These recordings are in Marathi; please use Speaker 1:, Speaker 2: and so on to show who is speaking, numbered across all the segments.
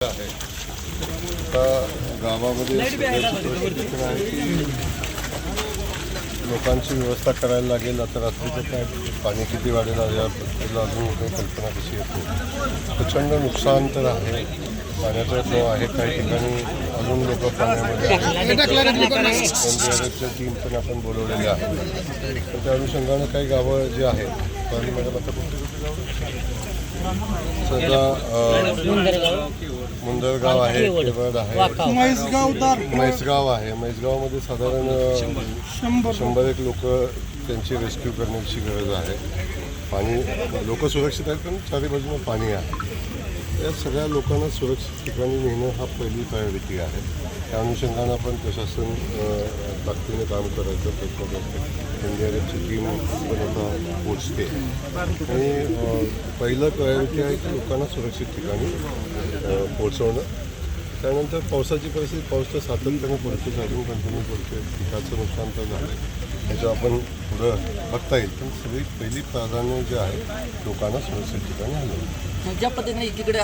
Speaker 1: आहे आता गावामध्ये परिस्थिती आहे की लोकांची व्यवस्था करायला लागेल. आता रात्रीचं काय पाणी किती वाढेल या पद्धतीला अजून काही कल्पना कशी येते. प्रचंड नुकसान तर आहे. पाण्याचा फ्लो आहे. काही ठिकाणी अजून लोक पाण्यामध्ये एनडीआरएफच्या टीम पण आपण बोलवलेल्या आहेत. तर त्या अनुषंगानं काही गावं जी आहेत पण मॅडम आता सध्या मुंदरगाव आहे, केवळ आहे, म्हैसगाव आहे. म्हैसगावमध्ये साधारण 100 लोक त्यांची रेस्क्यू करण्याची गरज आहे. पाणी लोक सुरक्षित आहेत पण चारी बाजूने पाणी आहे. या सगळ्या लोकांना सुरक्षित ठिकाणी नेणं हा पहिली प्रायोरिटी आहे. त्या अनुषंगानं आपण प्रशासन ताकदीने काम करायचं प्रयत्न करतो. एनडीआरएफची टीम पण आता पोचते आणि पहिलं प्रायोरिटी आहे की लोकांना सुरक्षित ठिकाणी पोचवणं. त्यानंतर पावसाची परिस्थिती, पाऊस तर सातत्याने पडतो, अजून कंटिन्यू पडतो. पिकाचं नुकसान तर झालं, त्याचं आपण पुढं बघता येईल. पण सगळी पहिली प्राधान्य जे आहे लोकांना सुरक्षित ठिकाणी हलवणं.
Speaker 2: ज्या पद्धतीने एकीकडे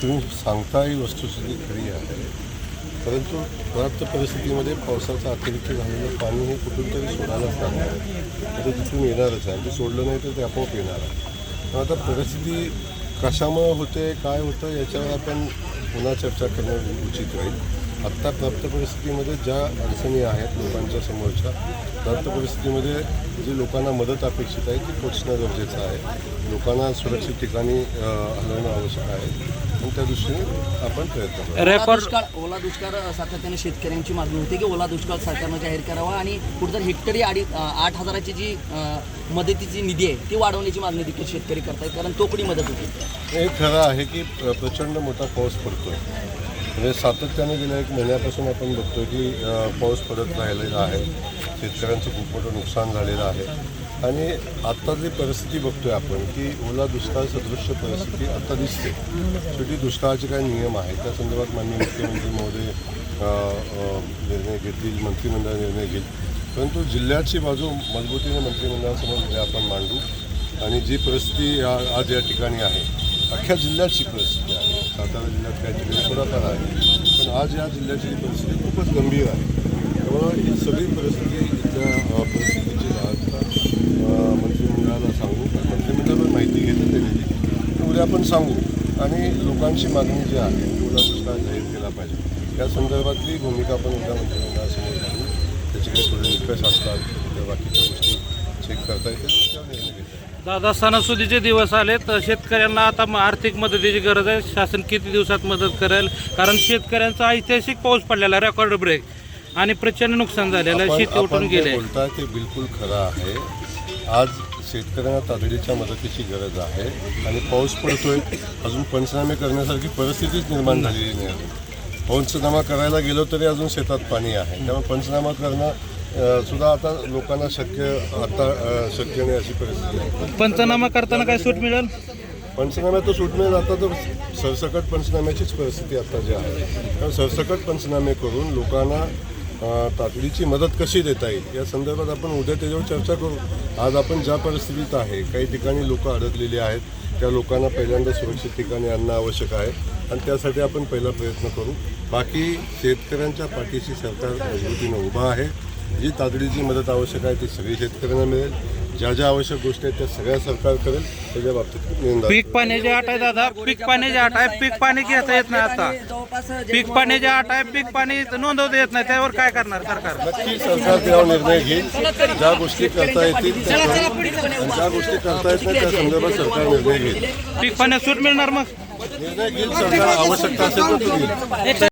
Speaker 1: तुम्ही सांगता ही वस्तुस्थिती खरी आहे, परंतु प्राप्त परिस्थितीमध्ये पावसाचं अतिरिक्त झालेलं पाणी हे कुठून तरी सोडायलाच लागणार आहे. ते तिथून येणारच आहे. ते सोडलं नाही तर ते आपोआप येणार आहे. आता परिस्थिती कशामुळे होते, काय होतं याच्यावर आपण पुन्हा चर्चा करणं उचित राहील. आत्ता प्राप्त परिस्थितीमध्ये ज्या अडचणी आहेत लोकांच्या समोरच्या, प्राप्त परिस्थितीमध्ये जी लोकांना मदत अपेक्षित आहे ती पोचणं गरजेचं आहे. लोकांना सुरक्षित ठिकाणी हलवणं आवश्यक आहे आणि त्या दृष्टीने आपण प्रयत्न
Speaker 2: करू. ओला दुष्काळ सातत्याने शेतकऱ्यांची मागणी होती की ओला दुष्काळ सरकारनं जाहीर करावा आणि कुठेतरी हेक्टरी 8,000ची जी मदतीची निधी आहे ती वाढवण्याची मागणी देखील शेतकरी करतात, कारण तोकडी मदत होती.
Speaker 1: हे खरं आहे की प्रचंड मोठा पाऊस पडतोय. म्हणजे सातत्याने गेल्या 1 महिन्यापासून आपण बघतोय की पाऊस पडत राहिलेला आहे. शेतकऱ्यांचं खूप मोठं नुकसान झालेलं आहे आणि आत्ता जी परिस्थिती बघतोय आपण की ओला दुष्काळ सदृश परिस्थिती आता दिसते. शेवटी दुष्काळाचे काही नियम आहेत, त्या संदर्भात माननीय मुख्यमंत्री महोदय निर्णय घेतील, मंत्रिमंडळ निर्णय घेईल. परंतु जिल्ह्याची बाजू मजबूतीने मंत्रिमंडळासमोर आपण मांडू आणि जी परिस्थिती आज या ठिकाणी आहे, अख्ख्या जिल्ह्याची परिस्थिती आहे. सातारा जिल्ह्यात काही ठिकाणी थोडाफार आहे, पण आज या जिल्ह्याची परिस्थिती खूपच गंभीर आहे. त्यामुळं ही सगळी परिस्थिती इथल्या परिस्थितीची मंत्रिमंडळाला सांगू. मंत्रिमंडळावर माहिती घेतं त्यावेळी उद्या आपण सांगू आणि लोकांची मागणी जी आहे ओला दुष्काळ जाहीर केला पाहिजे या संदर्भातली भूमिका आपण उद्या मंत्रिमंडळासमोर घेऊ. त्याचे काही थोडे निकष असतात, त्या बाकीच्या गोष्टी चेक करता येतील, त्यावर निर्णय घेतात.
Speaker 3: दादा, सणासुदीचे दिवस आले तर शेतकऱ्यांना आता आर्थिक मदतीची गरज आहे. शासन किती दिवसात मदत करेल? कारण शेतकऱ्यांचा ऐतिहासिक पाऊस पडलेला, रेकॉर्ड ब्रेक आणि प्रचंड नुकसान झालेलं, शेती उठून गेले.
Speaker 1: बोलताय ते बिलकुल खरं आहे. आज शेतकऱ्यांना तातडीच्या मदतीची गरज आहे आणि पाऊस पडतोय. अजून पंचनामे करण्यासारखी परिस्थितीच निर्माण झालेली नाही. पंचनामा करायला गेलो तरी अजून शेतात पाणी आहे. त्यामुळे पंचनामा करणं सुद्धा आता लोकांना शक्य नाही अशी परिस्थिती आहे.
Speaker 3: पंचनामा करताना काय सूट मिळेल?
Speaker 1: पंचनाम्यात तर सूट मिळेल. आता तर सरसकट पंचनाम्याचीच परिस्थिती आता जी आहे. कारण सरसकट पंचनामे करून लोकांना तातडीची मदत कशी देता येईल या संदर्भात आपण उद्या त्याच्यावर चर्चा करू. आज आपण ज्या परिस्थितीत आहे, काही ठिकाणी लोक अडकलेली आहेत, त्या लोकांना पहिल्यांदा सुरक्षित ठिकाणी आणणं आवश्यक आहे आणि त्यासाठी आपण पहिला प्रयत्न करू. बाकी शेतकऱ्यांच्या पाठीशी सरकार मजबूतीनं उभा आहे. जी तातडीची मदत आवश्यक आहे ती सगळी शेतकऱ्यांना मिळेल. ज्या ज्या आवश्यक गोष्टी आहेत त्या सगळ्या सरकार करेल. त्याच्या बाबतीत
Speaker 3: पीक पाण्याची आट आहे दादा, पीक पाण्याची आट आहे. पीक पाणी घेता येत नाही आता. पीक पाण्याची आट आहे, पीक पाणी नोंदवता येत नाही. त्यावर काय करणार सरकार?
Speaker 1: नक्की सरकार त्यावर निर्णय घेईल. ज्या गोष्टी करता येतील ज्या गोष्टी करता येत नाही त्या संदर्भात सरकार निर्णय घेईल.
Speaker 3: पीक पाण्यात सूट मिळणार मग?
Speaker 1: निर्णय घेईल सरकार. आवश्यकता असेल तर तो घेईल.